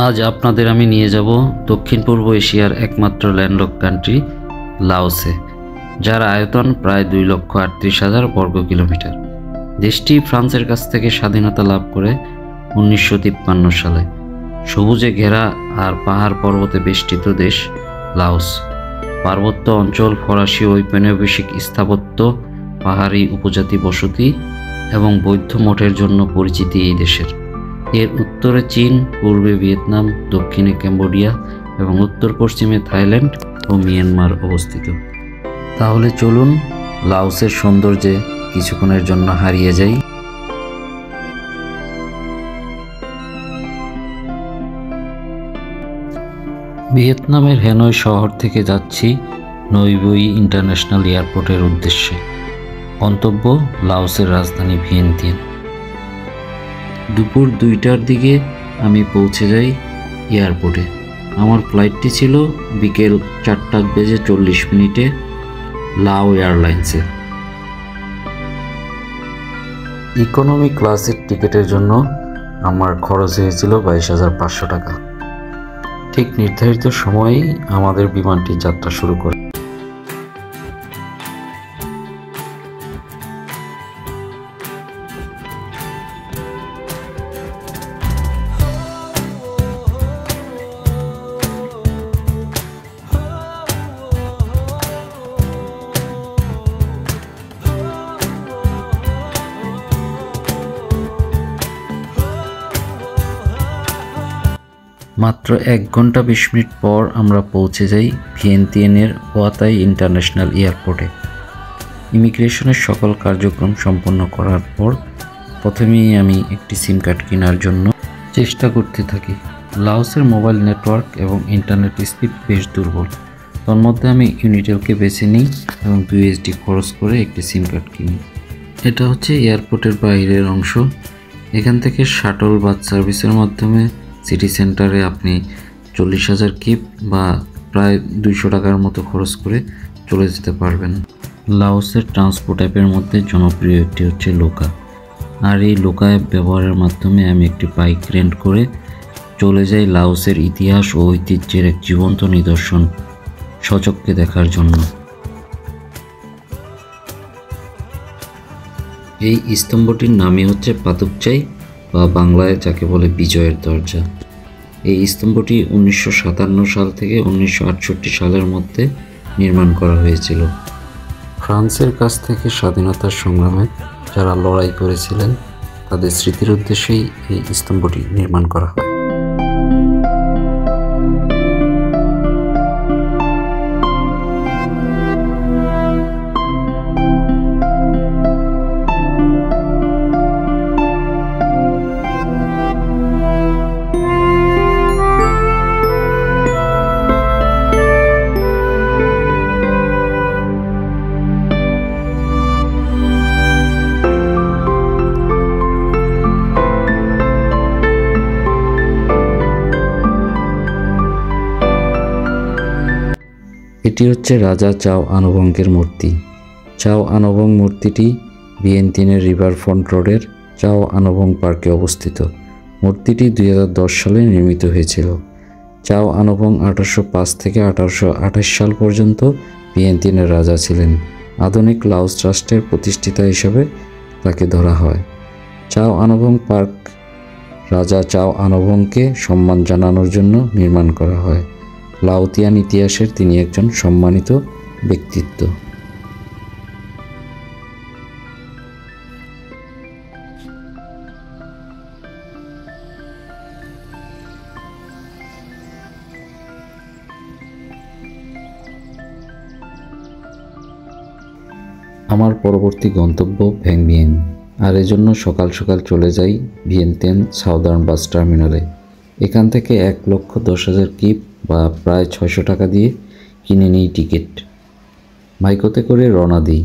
আজ আপনাদের আমি নিয়ে যাব দক্ষিণ পূর্ব এশিয়ার একমাত্র ল্যান্ডলক কান্ট্রি লাওসে, যার আয়তন প্রায় 2,38,000 বর্গ কিলোমিটার। দেশটি ফ্রান্সের কাছ থেকে স্বাধীনতা লাভ করে 1953 সালে। সবুজে ঘেরা আর পাহাড় পর্বতে বেষ্টিত দেশ লাওস। পার্বত্য অঞ্চল, ফরাসি ঔপনিবেশিক স্থাপত্য, পাহাড়ি উপজাতি বসতি এবং বৌদ্ধ মঠের জন্য পরিচিতি এই দেশের। এর উত্তরে চীন, পূর্বে ভিয়েতনাম, দক্ষিণে কম্বোডিয়া এবং উত্তর পশ্চিমে থাইল্যান্ড ও মিয়ানমার অবস্থিত। তাহলে চলুন লাওসের সৌন্দর্যে কিছুক্ষণের জন্য হারিয়ে যাই। ভিয়েতনামের হ্যানয় শহর থেকে যাচ্ছি নই বুই ইন্টারন্যাশনাল এয়ারপোর্টের উদ্দেশ্যে। গন্তব্য লাওসের রাজধানী ভিয়েন্তিয়ান। দুপুর 2টার দিকে আমি পৌঁছে যাই এয়ারপোর্টে। আমার ফ্লাইটটি ছিল বিকেল 4:40 লাও এয়ারলাইন্সে। ইকোনমি ক্লাসের টিকিটের জন্য আমার খরচ হয়েছিল 22,500 টাকা। ঠিক নির্ধারিত সময়েই আমাদের বিমানটি যাত্রা শুরু করে। মাত্র 1 ঘন্টা 20 মিনিট পর আমরা পৌঁছে যাই ভিয়েন্তিয়ানের ওয়াতাই ইন্টারন্যাশনাল এয়ারপোর্টে। ইমিগ্রেশনের সকল কার্যক্রম সম্পন্ন করার পর প্রথমেই আমি একটি সিম কার্ড কেনার জন্য চেষ্টা করতে থাকি। লাওসের মোবাইল নেটওয়ার্ক এবং ইন্টারনেট স্পিড বেশ দুর্বল। তন্মধ্যে আমি ইউনিটেলকে বেছে নিই এবং USD খরচ করে একটি সিম কার্ড কিনি। এটা হচ্ছে এয়ারপোর্টের বাইরের অংশ। এখান থেকে শাটল বাস সার্ভিসের মাধ্যমে সিটি সেন্টারে আপনি 40,000 কিপ বা প্রায় 200 টাকার মতো খরচ করে চলে যেতে পারবেন। লাওসের ট্রান্সপোর্ট অ্যাপের মধ্যে জনপ্রিয় একটি হচ্ছে লোকা, আর এই লোকা অ্যাপ ব্যবহারের মাধ্যমে আমি একটি বাইক রেন্ট করে চলে যাই লাওসের ইতিহাস ও ঐতিহ্যের এক জীবন্ত নিদর্শন সচক্ষে দেখার জন্য। এই স্তম্ভটির নামই হচ্ছে পাতুকচাই বা বাংলায় যাকে বলে বিজয়ের দরজা। এই স্তম্ভটি 1957 সাল থেকে 1968 সালের মধ্যে নির্মাণ করা হয়েছিল। ফ্রান্সের কাছ থেকে স্বাধীনতার সংগ্রামে যারা লড়াই করেছিলেন তাদের স্মৃতির উদ্দেশ্যেই এই স্তম্ভটি নির্মাণ করা হয়। এটি হচ্ছে রাজা চাও আনবঙ্গের মূর্তি। চাও আনবং মূর্তিটি ভিয়েন্তিয়ানের রিভারফ্রন্ট রোডের চাও আনবং পার্কে অবস্থিত। মূর্তিটি 2010 সালে নির্মিত হয়েছিল। চাও আনবং 1805 থেকে 1828 সাল পর্যন্ত ভিয়েন্তিয়ানের রাজা ছিলেন। আধুনিক লাওস রাষ্ট্রের প্রতিষ্ঠাতা হিসেবে তাকে ধরা হয়। চাও আনবং পার্ক রাজা চাও আনবংকে সম্মান জানানোর জন্য নির্মাণ করা হয়। লাওতিয়ান ইতিহাসের তিনি একজন সম্মানিত ব্যক্তিত্ব। আমার পরবর্তী গন্তব্য ভ্যাংমিয়েং, আর এজন্য সকাল সকাল চলে যাই ভিয়েন্তিয়ান সাউদার্ন বাস টার্মিনালে। এখান থেকে 1,10,000 কিপ বা প্রায় 600 টাকা দিয়ে কিনে নিই টিকিট। মাইকোতে করে রওনা দিই।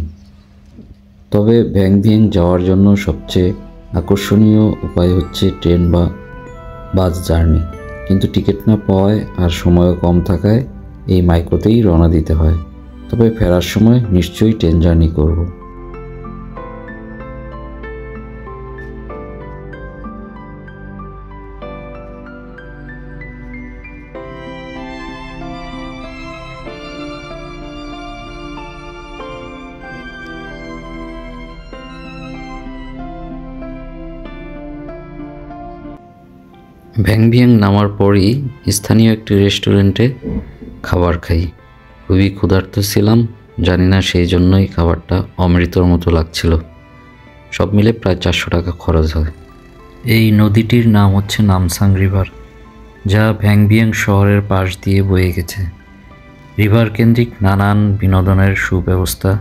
তবে ভ্যাংমিয়েং যাওয়ার জন্য সবচেয়ে আকর্ষণীয় উপায় হচ্ছে ট্রেন বা বাস জার্নি, কিন্তু টিকিট না পাওয়ায় আর সময়ও কম থাকায় এই মাইকোতেই রওনা দিতে হয়। তবে ফেরার সময় নিশ্চয়ই ট্রেন জার্নি করব। ভ্যাংভিয়াং নামার পরই স্থানীয় একটি রেস্টুরেন্টে খাবার খাই। খুবই ক্ষুধার্ত ছিলাম, জানি না সেই জন্যই খাবারটা অমৃতর মতো লাগছিল। সব মিলে প্রায় 400 টাকা খরচ হয়। এই নদীটির নাম হচ্ছে নামসাং রিভার, যা ভ্যাংভিয়াং শহরের পাশ দিয়ে বয়ে গেছে। রিভার কেন্দ্রিক নানান বিনোদনের সুব্যবস্থা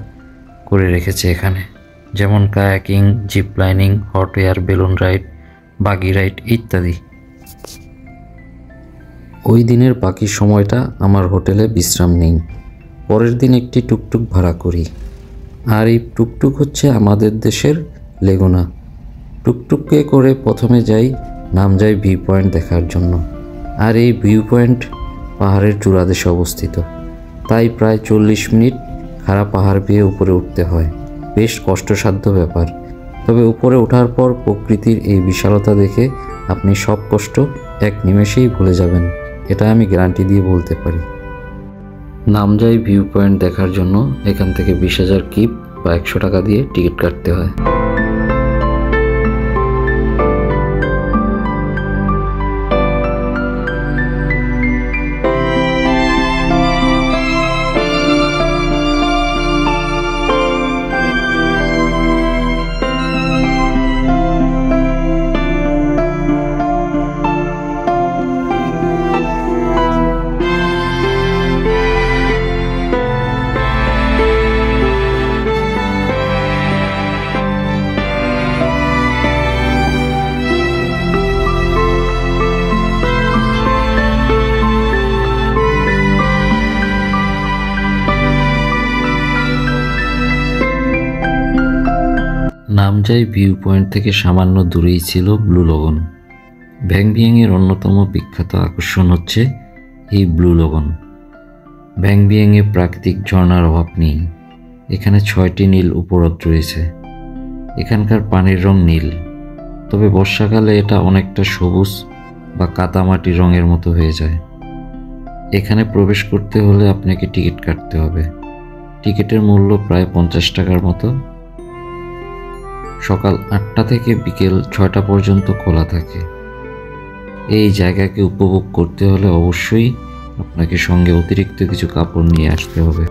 করে রেখেছে এখানে, যেমন kayaking, zip lining, hot air balloon ride, buggy ride ইত্যাদি। ওই দিনের বাকি সময়টা আমার হোটেলে বিশ্রাম নেই। পরের দিন একটি টুকটুক ভাড়া করি, আর এই টুকটুক হচ্ছে আমাদের দেশের লেগুনা। টুকটুকে করে প্রথমে যাই নামজাই ভিউ পয়েন্ট দেখার জন্য। আর এই ভিউ পয়েন্ট পাহাড়ের চূড়াদেশে অবস্থিত, তাই প্রায় 40 মিনিট খাড়া পাহাড় বেয়ে উপরে উঠতে হয়। বেশ কষ্টসাধ্য ব্যাপার, তবে উপরে ওঠার পর প্রকৃতির এই বিশালতা দেখে আপনি সব কষ্ট এক নিমেষেই ভুলে যাবেন, এটা আমি গ্যারান্টি দিয়ে বলতে পারি। নামজাই ভিউ পয়েন্ট দেখার জন্য এখান থেকে 20,000 কিপ বা 100 টাকা দিয়ে টিকিট কাটতে হয়। নামজাই ভিউ পয়েন্ট থেকে সামান্য দূরেই ছিল ব্লু লগন। ভ্যাংভিয়াংয়ের অন্যতম বিখ্যাত আকর্ষণ হচ্ছে এই ব্লু লগন। ভ্যাংভিয়াংয়ে প্রাকৃতিক ঝর্ণার অভাব নেই। এখানে 6টি নীল উপহ্রদ রয়েছে। এখানকার পানির রং নীল, তবে বর্ষাকালে এটা অনেকটা সবুজ বা কাদামাটি রঙের মতো হয়ে যায়। এখানে প্রবেশ করতে হলে আপনাকে টিকিট কাটতে হবে। টিকিটের মূল্য প্রায় 50 টাকার মতো। সকাল 8টা থেকে বিকেল 6টা পর্যন্ত খোলা থাকে। এই জায়গাকে উপভোগ করতে হলে অবশ্যই আপনাকে সঙ্গে অতিরিক্ত কিছু কাপড় নিয়ে আসতে হবে।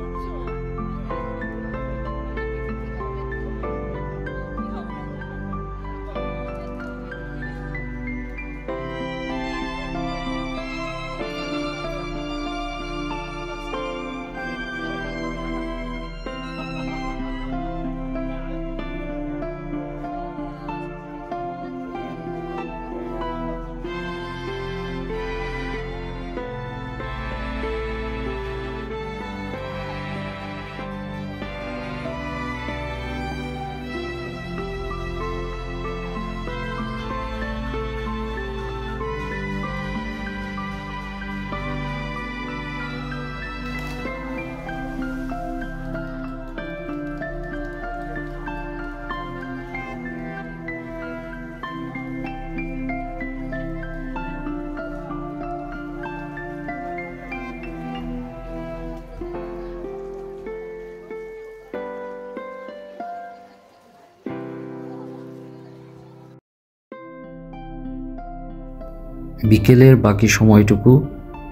বিকেলের বাকি সময়টুকু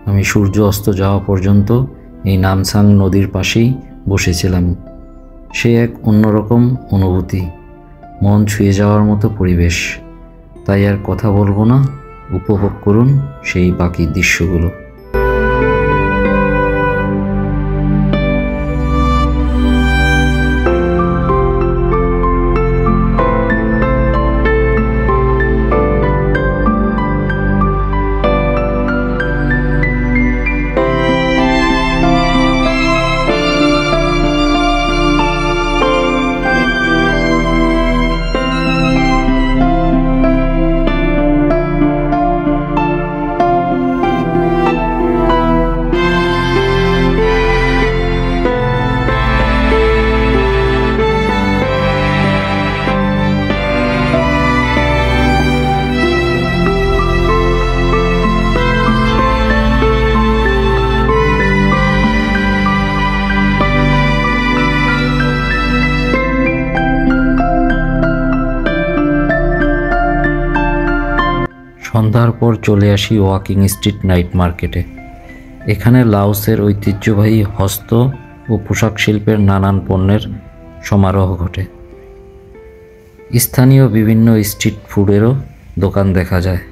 আমি সূর্য অস্ত যাওয়া পর্যন্ত এই নামসাং নদীর পাশেই বসেছিলাম। সে এক অন্যরকম অনুভূতি, মন ছুঁয়ে যাওয়ার মতো পরিবেশ। তাই আর কথা বলবো না, উপভোগ করুন সেই বাকি দৃশ্যগুলো। চলে আসি ওয়াকিং স্ট্রিট নাইট মার্কেটে। এখানে লাওসের ঐতিহ্যবাহী হস্ত ও পোশাক শিল্পের নানান পণ্যের সমারোহ ঘটে। স্থানীয় বিভিন্ন স্ট্রিট ফুডেরও দোকান দেখা যায়।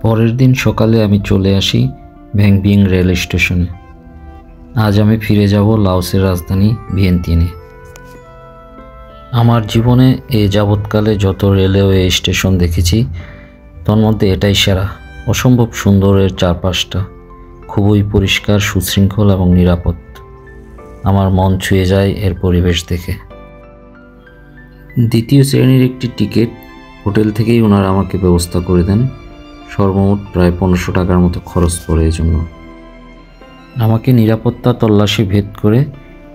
পরের দিন সকালে আমি চলে আসি ভ্যাংবিং রেল স্টেশনে। আজ আমি ফিরে যাব লাওসের রাজধানী ভিয়েন্তিনে। আমার জীবনে এ যাবৎকালে যত রেলওয়ে স্টেশন দেখেছি তার মধ্যে এটাই সেরা। অসম্ভব সুন্দর এর চারপাশটা, খুবই পরিষ্কার, সুশৃঙ্খল এবং নিরাপদ। আমার মন ছুঁয়ে যায় এর পরিবেশ দেখে। দ্বিতীয় শ্রেণীর একটি টিকিট হোটেল থেকেই ওনারা আমাকে ব্যবস্থা করে দেন। সর্বমোট প্রায় 1500 টাকার মতো খরচ পড়ে। এই জন্য আমাকে নিরাপত্তা তল্লাশি ভেদ করে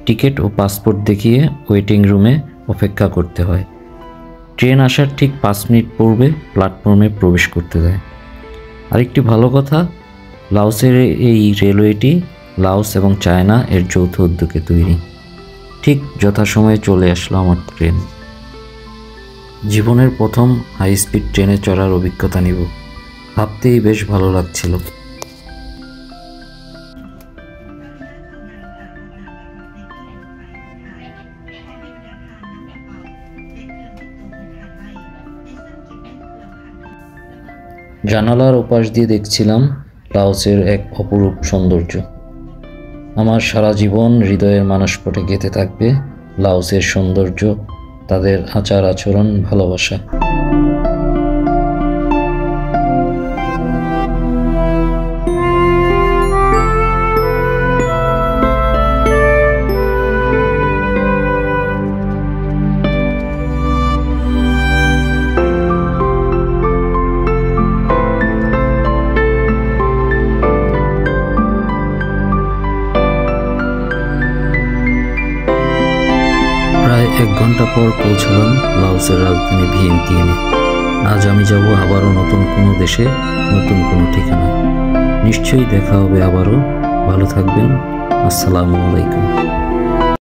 টিকিট ও পাসপোর্ট দেখিয়ে ওয়েটিং রুমে অপেক্ষা করতে হয়। ট্রেন আসার ঠিক 5 মিনিট পূর্বে প্ল্যাটফর্মে প্রবেশ করতে দেয়। আরেকটি ভালো কথা, লাওসের এই রেলওয়েটি লাওস এবং চায়না এর যৌথ উদ্যোগে তৈরি। ঠিক যথাসময়ে চলে আসলো আমার ট্রেন। জীবনের প্রথম হাই স্পিড ট্রেনে চড়ার অভিজ্ঞতা নিব, ভাবতেই বেশ ভালো লাগছিল। জানালার ওপাশ দিয়ে দেখছিলাম লাওসের এক অপরূপ সৌন্দর্য। আমার সারা জীবন হৃদয়ের মানসপটে গেঁথে থাকবে লাওসের সৌন্দর্য, তাদের আচার আচরণ, ভালোবাসা। ঘন্টা পর পৌঁছালাম লাওসের রাজধানী ভিয়েন্তিয়েনে। আজ আমি যাব আবারও নতুন কোনো দেশে, নতুন কোনো ঠিকানায়। নিশ্চয়ই দেখা হবে আবারও। ভালো থাকবেন। আসসালামু আলাইকুম।